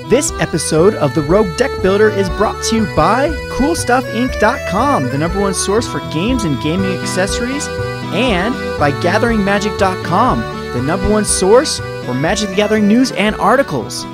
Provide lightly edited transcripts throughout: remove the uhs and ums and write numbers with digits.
This episode of the Rogue Deck Builder is brought to you by CoolStuffInc.com, the #1 source for games and gaming accessories, and by GatheringMagic.com, the #1 source for Magic the Gathering news and articles.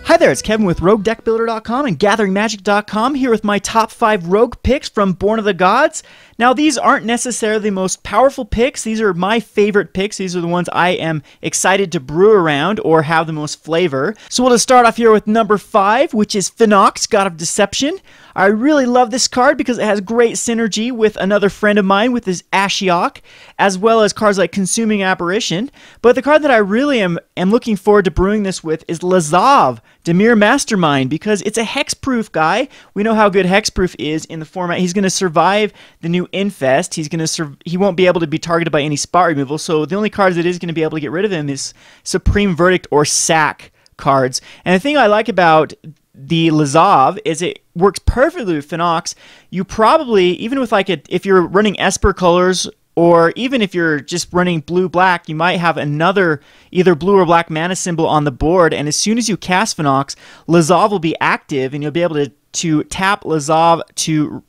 Hi there, it's Kevin with Roguedeckbuilder.com and GatheringMagic.com here with my top 5 rogue picks from Born of the Gods. Now, these aren't necessarily the most powerful picks. These are my favorite picks. These are the ones I am excited to brew around or have the most flavor. So we'll just start off here with number 5, which is Phenax, God of Deception. I really love this card because it has great synergy with another friend of mine with his Ashiok, as well as cards like Consuming Apparition. But the card that I really am looking forward to brewing this with is Lazav, Dimir Mastermind, because it's a hexproof guy. We know how good hexproof is in the format. He's going to survive the new Infest. He won't be able to be targeted by any spot removal, so the only cards that is going to be able to get rid of him is Supreme Verdict or Sack cards. And the thing I like about the Lazav is it works perfectly with Phenax. You probably, even with if you're running Esper colors, or even if you're just running blue-black, you might have another either blue or black mana symbol on the board, and as soon as you cast Phenax, Lazav will be active, and you'll be able to tap Lazav to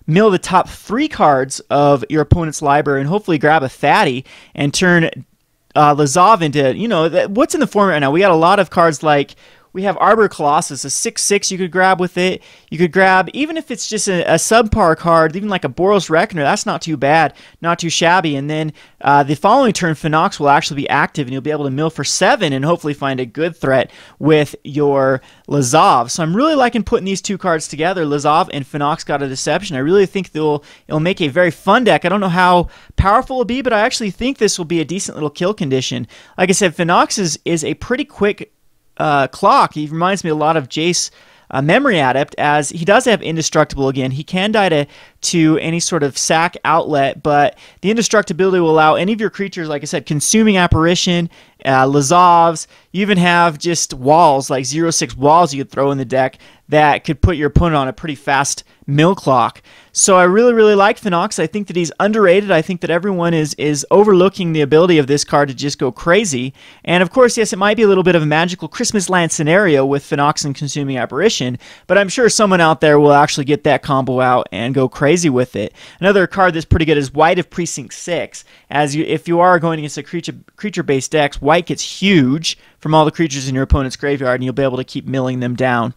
mill the top 3 cards of your opponent's library and hopefully grab a fatty and turn Lazav into, what's in the format right now? We got a lot of cards like, we have Arbor Colossus, a 6/6 you could grab with it. You could grab, even if it's just a subpar card, even like a Boros Reckoner, that's not too bad, not too shabby. And then the following turn, Phenax will actually be active, and you'll be able to mill for 7 and hopefully find a good threat with your Lazav. So I'm really liking putting these two cards together, Lazav and Phenax, God of Deception. I really think it'll make a very fun deck. I don't know how powerful it'll be, but I actually think this will be a decent little kill condition. Like I said, Phenax is a pretty quick clock. He reminds me a lot of Jace Memory Adept, as he does have Indestructible again. He can die to any sort of sack outlet, but the Indestructibility will allow any of your creatures, like I said, Consuming Apparition, Lazavs. You even have just walls, like 0/6 walls you could throw in the deck that could put your opponent on a pretty fast mill clock. So I really, really like Phenax. I think that he's underrated. I think that everyone is overlooking the ability of this card to just go crazy. And of course, yes, it might be a little bit of a magical Christmas land scenario with Phenax and Consuming Apparition, but I'm sure someone out there will actually get that combo out and go crazy with it. Another card that's pretty good is White of Precinct 6. If you are going against a creature-based decks, White gets huge from all the creatures in your opponent's graveyard, and you'll be able to keep milling them down.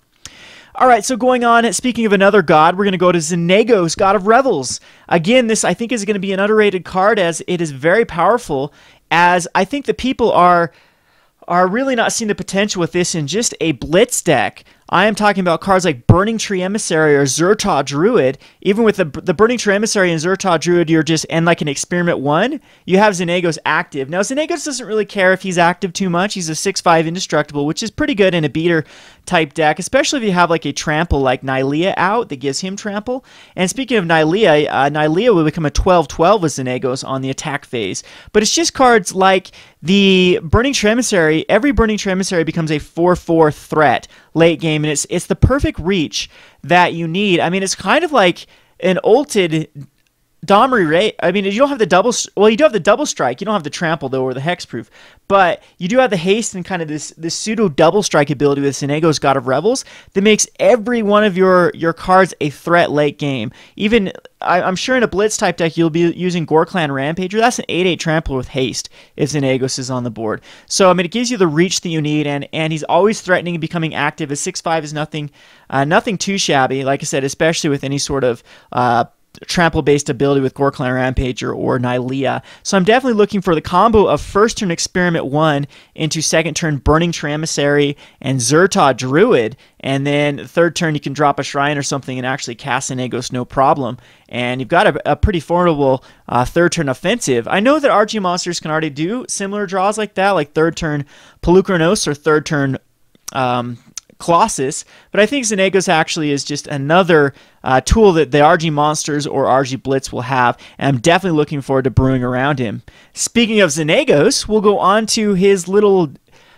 Alright, so going on, speaking of another god, we're going to go to Xenagos, God of Revels. Again, this I think is going to be an underrated card, as it is very powerful, as I think that people are really not seeing the potential with this in just a blitz deck. I am talking about cards like Burning Tree Emissary or Zertaw Druid. Even with the Burning Tree Emissary and Zertaw Druid, and like an Experiment 1, you have Xenagos active. Now, Xenagos doesn't really care if he's active too much. He's a 6/5 Indestructible, which is pretty good in a beater type deck, especially if you have like a trample like Nylea out that gives him trample. And speaking of Nylea, Nylea will become a 12/12 with Xenagos on the attack phase. But it's just cards like the Burning Tree Emissary. Every Burning Tree Emissary becomes a 4/4 threat late game, and it's the perfect reach that you need. I mean, it's kind of like an ulted Domri Ray. I mean, you don't have the double. Well, you do have the double strike. You don't have the trample though, or the hexproof. But you do have the haste and kind of this pseudo double strike ability with Xenagos, God of Revels, that makes every one of your cards a threat late game. Even I'm sure in a blitz type deck you'll be using Gorklan Rampager. That's an 8/8 trampler with haste if Xenagos is on the board. So I mean, it gives you the reach that you need, and he's always threatening and becoming active. A 6/5 is nothing too shabby. Like I said, especially with any sort of trample-based ability with Gorklan Rampager or Nylea. So I'm definitely looking for the combo of first turn Experiment 1 into second turn Burning Tree Emissary and Zertaw Druid, and then third turn you can drop a Shrine or something and actually cast Xenagos no problem. And you've got a pretty formidable third turn offensive. I know that RG monsters can already do similar draws like that, like third turn Pelucranos or third turn Colossus, but I think Xenagos actually is just another tool that the RG Monsters or RG Blitz will have, and I'm definitely looking forward to brewing around him. Speaking of Xenagos, we'll go on to his little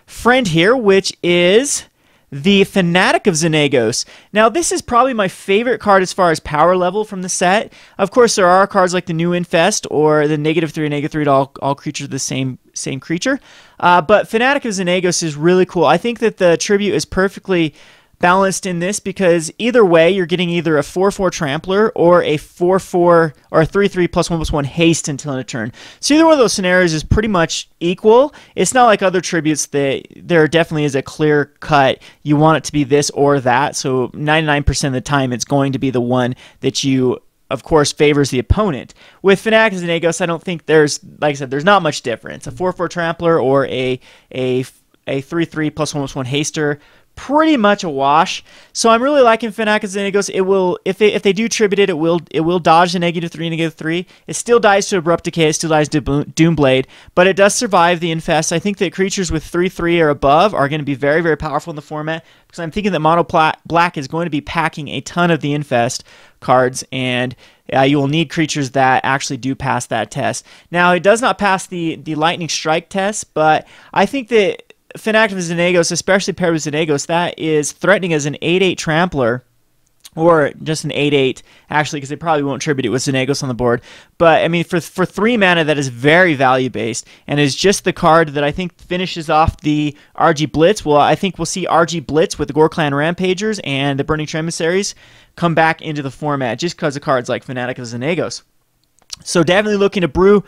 friend here, which is the Fanatic of Xenagos. Now, this is probably my favorite card as far as power level from the set. Of course, there are cards like the new Infest or the -3/-3 to all creatures of the same creature. But Fanatic of Xenagos is really cool. I think that the tribute is perfectly balanced in this because either way, you're getting either a 4/4 Trampler or a 4/4 or a 3/3 +1/+1 haste until end of turn. So either one of those scenarios is pretty much equal. It's not like other tributes that there definitely is a clear cut. You want it to be this or that. So 99% of the time, it's going to be the one that you, of course, favors the opponent. With Fanatic of Xenagos, I don't think there's, like I said, there's not much difference. A 4/4 Trampler or a 3/3 +1/+1 haster, pretty much a wash. So I'm really liking Fanatic of Xenagos. It will, if they do tribute it, it will dodge the -3/-3. It still dies to Abrupt Decay. It still dies to Doomblade, but it does survive the Infest. I think that creatures with 3/3 or above are going to be very, very powerful in the format because I'm thinking that Mono Black is going to be packing a ton of the Infest cards, and you will need creatures that actually do pass that test. Now, it does not pass the Lightning Strike test, but I think that Fanatic of Xenagos, especially paired with Xenagos, that is threatening as an 8/8 Trampler, or just an 8/8, actually, because they probably won't tribute it with Xenagos on the board. But, I mean, for 3 mana, that is very value-based, and is just the card that I think finishes off the RG Blitz. Well, I think we'll see RG Blitz with the Gore Clan Rampagers and the Burning Emissaries come back into the format, just because of cards like Fanatic of Xenagos. So definitely looking to brew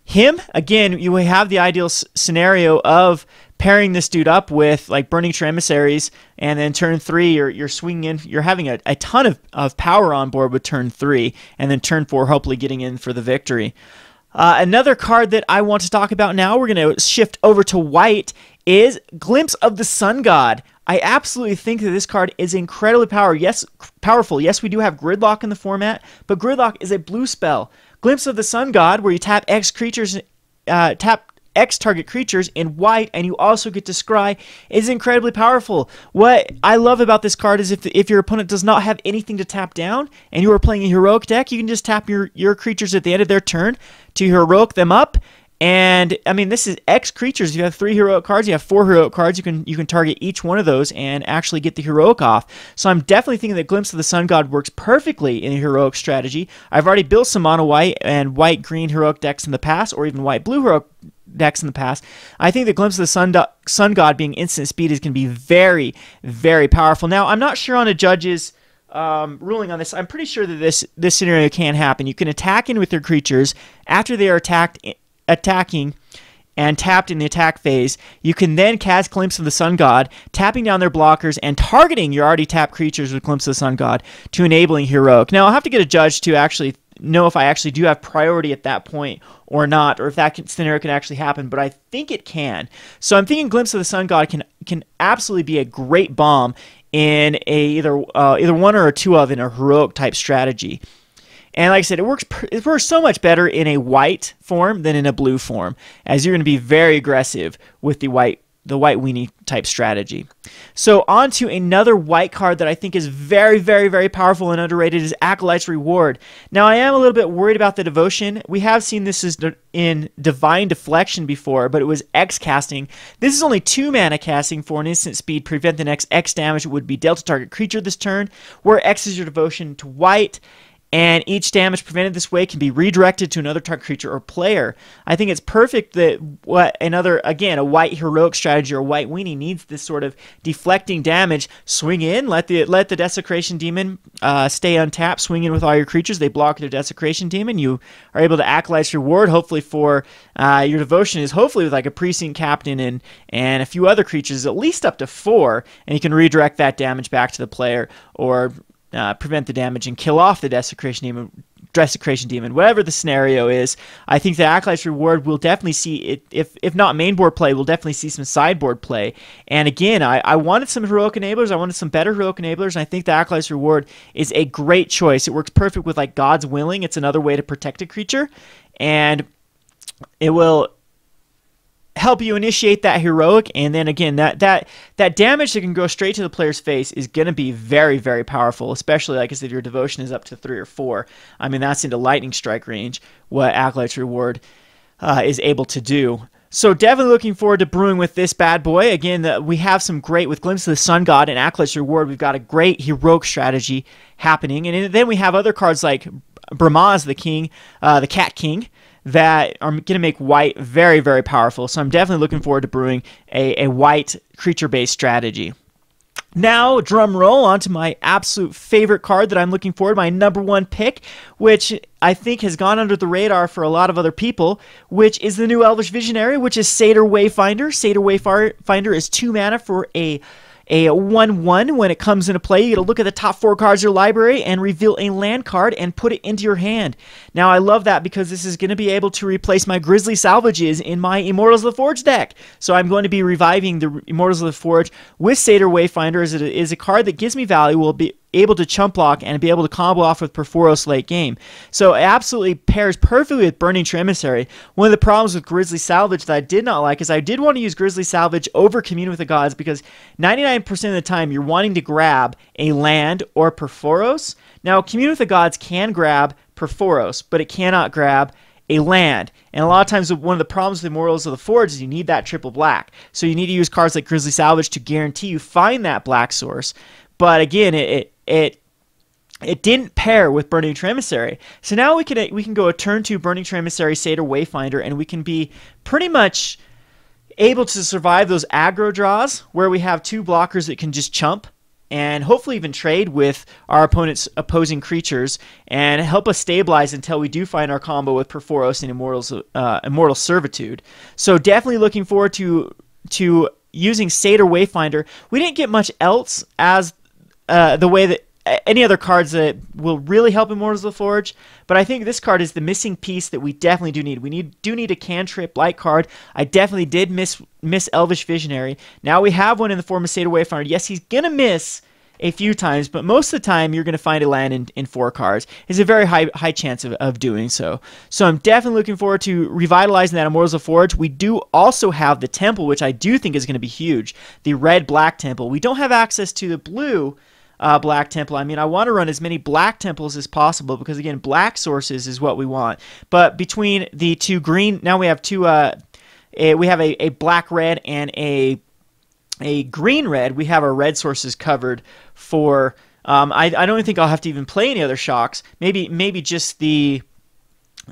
him. Again, you have the ideal scenario of pairing this dude up with like Burning Emissaries, and then turn 3 you're swinging in, you're having a ton of power on board with turn 3, and then turn 4 hopefully getting in for the victory. Another card that I want to talk about now, we're going to shift over to white, is Glimpse of the Sun God. I absolutely think that this card is incredibly powerful. Yes, we do have Gridlock in the format, but Gridlock is a blue spell. Glimpse of the Sun God, where you tap X creatures, tap X target creatures in white, and you also get to scry, is incredibly powerful. What I love about this card is if your opponent does not have anything to tap down, and you are playing a heroic deck, you can just tap your creatures at the end of their turn to heroic them up. And I mean, this is X creatures. If you have 3 heroic cards, you have 4 heroic cards. You can target each one of those and actually get the heroic off. So I'm definitely thinking that Glimpse of the Sun God works perfectly in a heroic strategy. I've already built some mono white and white green heroic decks in the past, or even white blue heroic decks in the past. I think that Glimpse of the Sun God being instant speed is going to be very, very powerful. Now, I'm not sure on a judge's ruling on this. I'm pretty sure that this scenario can happen. You can attack in with your creatures after they are attacking and tapped in the attack phase. You can then cast Glimpse of the Sun God, tapping down their blockers and targeting your already tapped creatures with Glimpse of the Sun God to enabling heroic. Now, I'll have to get a judge to actually know if I actually do have priority at that point or not, or if that scenario can actually happen, but I think it can. So I'm thinking Glimpse of the Sun God can absolutely be a great bomb in either 1 or 2 of in a heroic type strategy. And like I said, it works so much better in a white form than in a blue form, as you're going to be very aggressive with the white weenie type strategy. So on to another white card that I think is very, very, very powerful and underrated is Acolyte's Reward. Now, I am a little bit worried about the devotion. We have seen this in Divine Deflection before, but it was X casting. This is only 2 mana casting for an instant speed. Prevent the next X damage would be dealt to target creature this turn, where X is your devotion to white. And each damage prevented this way can be redirected to another target creature or player. I think it's perfect that a white heroic strategy or white weenie needs this sort of deflecting damage. Swing in, let the Desecration Demon stay untapped. Swing in with all your creatures. They block their Desecration Demon. You are able to Acolyte's Reward. Hopefully for your devotion is hopefully with like a Precinct Captain and a few other creatures, at least up to 4, and you can redirect that damage back to the player or prevent the damage and kill off the Desecration Demon, whatever the scenario is. I think the Acolyte's Reward will definitely see it, if not main board play, we'll definitely see some sideboard play. And again, I wanted some heroic enablers, I wanted some better heroic enablers, and I think the Acolyte's Reward is a great choice. It works perfect with like God's Willing. It's another way to protect a creature, and it will help you initiate that heroic, and then again that damage that can go straight to the player's face is going to be very, very powerful, especially like I said, your devotion is up to 3 or 4. I mean, that's into lightning strike range what Acolyte's Reward is able to do. So definitely looking forward to brewing with this bad boy. Again, we have some great, with Glimpse of the Sun God and Acolyte's Reward, we've got a great heroic strategy happening. And then we have other cards like Brahmaz the King, the Cat King, that are going to make white very, very powerful. So I'm definitely looking forward to brewing a white creature-based strategy. Now, drum roll, onto my absolute favorite card that I'm looking forward to, my #1 pick, which I think has gone under the radar for a lot of other people, which is the new Elvish Visionary, which is Satyr Wayfinder. Satyr Wayfinder is 2 mana for a 1/1. When it comes into play, you get to look at the top 4 cards of your library and reveal a land card and put it into your hand. Now, I love that because this is going to be able to replace my Grizzly Salvages in my Immortals of the Forge deck. So I'm going to be reviving the Immortals of the Forge with Satyr Wayfinder, as it is a card that gives me value, will be able to chump block and be able to combo off with Perforos late game. So it absolutely pairs perfectly with Burning Tree Emissary. One of the problems with Grizzly Salvage that I did not like is I did want to use Grizzly Salvage over Commune with the Gods, because 99% of the time you're wanting to grab a land or Perforos. Now, Commune with the Gods can grab Perforos, but it cannot grab a land. And a lot of times one of the problems with Immortals of the Forge is you need that triple black. So you need to use cards like Grizzly Salvage to guarantee you find that black source. But again, it didn't pair with Burning Tree Emissary. So now we can go a turn 2 Burning Tree Emissary, Satyr Wayfinder, and we can be pretty much able to survive those aggro draws where we have 2 blockers that can just chump and hopefully even trade with our opponent's opposing creatures and help us stabilize until we do find our combo with Perforos and Immortal Servitude. So definitely looking forward to using Satyr Wayfinder. We didn't get much else as the way that any other cards that will really help Immortals of the Forge, but I think this card is the missing piece that we definitely do need. We do need a cantrip light card. I definitely did miss Elvish Visionary. Now we have one in the form of Satyr Wayfinder. Yes, he's going to miss a few times, but most of the time you're going to find a land in 4 cards. It's a very high chance of doing so. So I'm definitely looking forward to revitalizing that Immortals of the Forge. We do also have the Temple, which I do think is going to be huge. The red-black Temple. We don't have access to the blue black temple. I mean, I want to run as many black temples as possible because, again, black sources is what we want. But between the 2 green, now we have we have a black-red and a green-red. We have our red sources covered for, I don't think I'll have to even play any other shocks. Maybe just the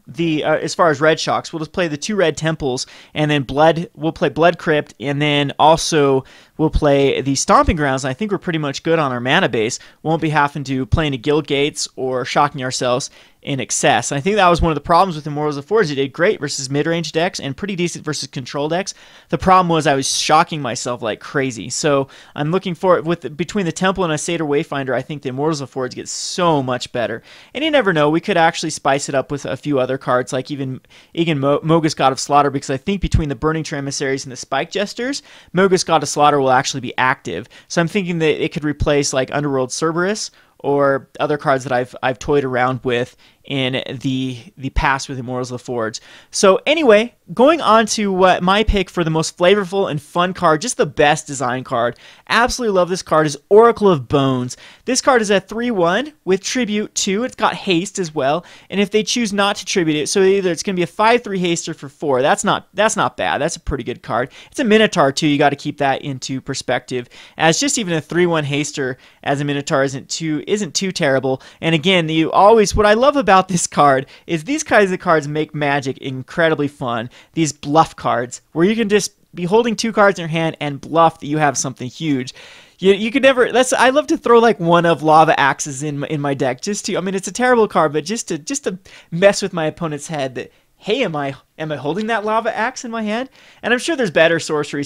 as far as red shocks, we'll just play the 2 red temples, and then we'll play Blood Crypt, and then also we'll play the Stomping Grounds. And I think we're pretty much good on our mana base. Won't be having to play any Guild Gates or shocking ourselves in excess. And I think that was one of the problems with Immortals of the Forge. It did great versus mid-range decks and pretty decent versus control decks. The problem was I was shocking myself like crazy. So I'm looking for it between the Temple and a Satyr Wayfinder. I think the Immortals of the Forge gets so much better. And you never know, we could actually spice it up with a few other cards, like even Mogus God of Slaughter, because I think between the Burning Tree Emissaries and the Spike Jesters, Mogus God of Slaughter will actually be active. So I'm thinking that it could replace like Underworld Cerberus or other cards that I've toyed around with in the past with Immortals of the Forge. So anyway, going on to what my pick for the most flavorful and fun card, just the best design card. Absolutely love this card, is Oracle of Bones. This card is a 3/1 with Tribute 2. It's got haste as well, and if they choose not to tribute it, so either it's going to be a 5/3 haster for 4. That's not bad. That's a pretty good card. It's a Minotaur too. You got to keep that into perspective, as just even a 3/1 haster as a Minotaur isn't too terrible. And again, what I love about this card is these kinds of cards make Magic incredibly fun. These bluff cards where you can just be holding 2 cards in your hand and bluff that you have something huge. You could never. I love to throw like one of Lava Axes in my deck just to. I mean, it's a terrible card, but just to mess with my opponent's head that, hey, am I holding that Lava Axe in my hand? And I'm sure there's better sorcery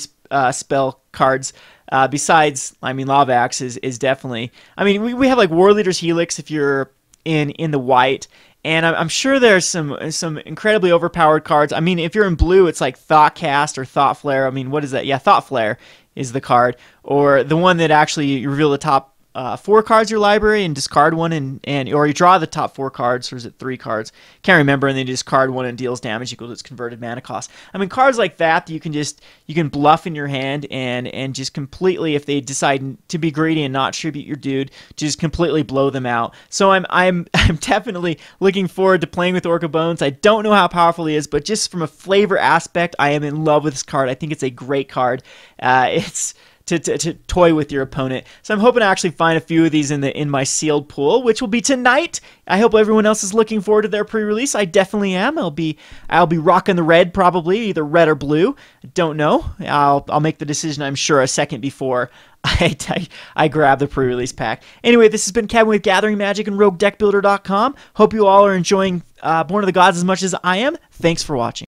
spell cards besides. I mean, Lava Axe is definitely. I mean, we have like War Leader's Helix if you're in the white. And I'm sure there's some incredibly overpowered cards. I mean, if you're in blue, it's like Thoughtcast or Thought Flare. I mean, what is that? Yeah, Thought Flare is the card. Or the one that actually you reveal the top 4 cards in your library and discard one, or you draw the top 4 cards, or is it 3 cards? Can't remember, and then you discard one and deals damage equal to its converted mana cost. I mean, cards like that you can bluff in your hand and just completely, if they decide to be greedy and not tribute your dude, just completely blow them out. So I'm definitely looking forward to playing with Orc of Bones. I don't know how powerful he is, but just from a flavor aspect, I am in love with this card. I think it's a great card. It's to toy with your opponent. So I'm hoping to actually find a few of these in my sealed pool, which will be tonight. I hope everyone else is looking forward to their pre-release. I definitely am. I'll be rocking the red, probably either red or blue. I don't know. I'll make the decision, I'm sure, a second before I grab the pre-release pack. Anyway, this has been Kevin with Gathering Magic and Roguedeckbuilder.com. Hope you all are enjoying Born of the Gods as much as I am. Thanks for watching.